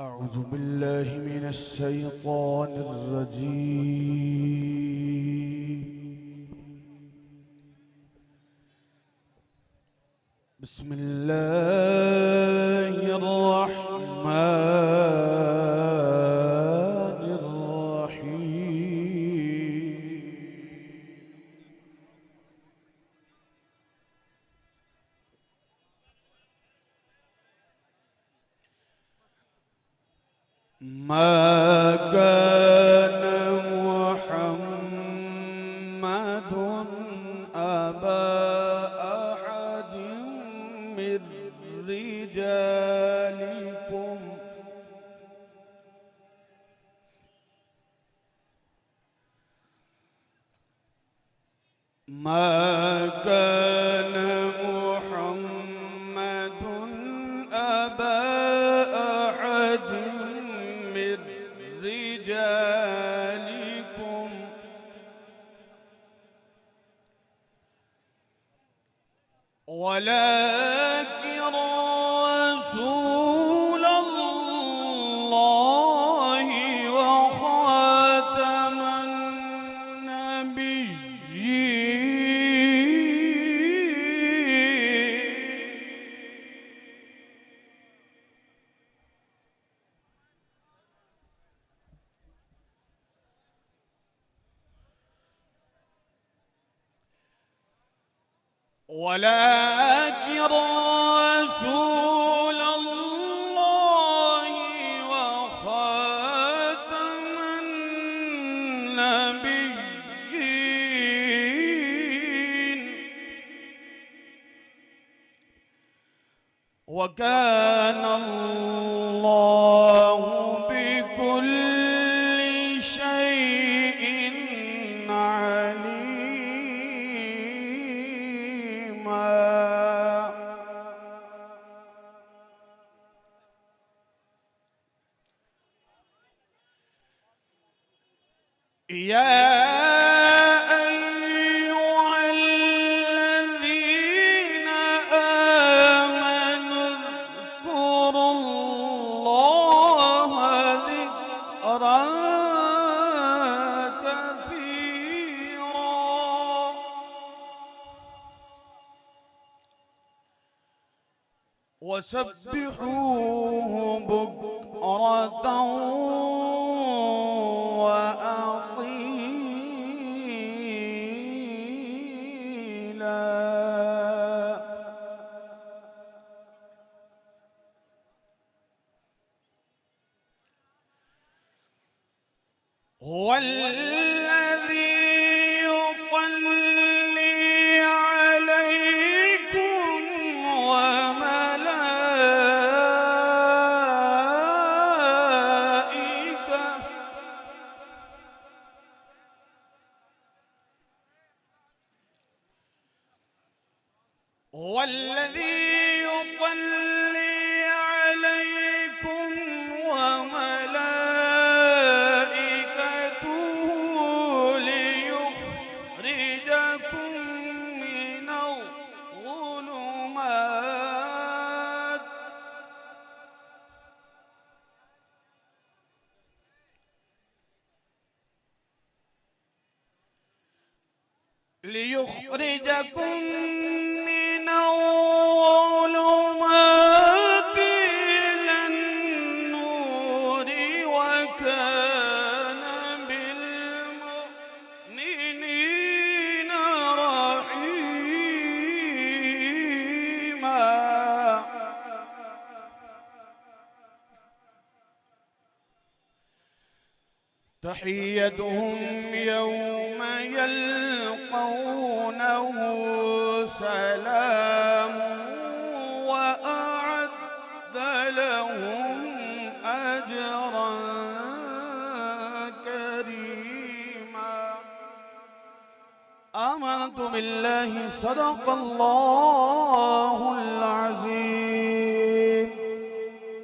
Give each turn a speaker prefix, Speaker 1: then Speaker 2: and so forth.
Speaker 1: أعوذ بالله من الشيطان الرجيم. بسم الله الرحمن الرحيم. ما كان محمد أبا أحد من رجالكم ما كان محمد أبا أحد من رجالكم ولكن رسول الله وخاتم النبيين. ولكن رسول الله وخاتم النبيين وكان الله بكل شيء عليما. يا أيها الذين آمنوا اذكروا الله ذكرا كثيرا وسبحوه بكرة وأصيلا. هو الذي يصلي عليكم وملائكته هو الذي يصلي عليكم وملائكته ليخرجكم من الظلمات إلى النور وكان بالمؤمنين رحيما. تحيتهم يوم يلقونه سلام وأعد لهم أجرا كريما. آمنت بالله صدق الله العظيم.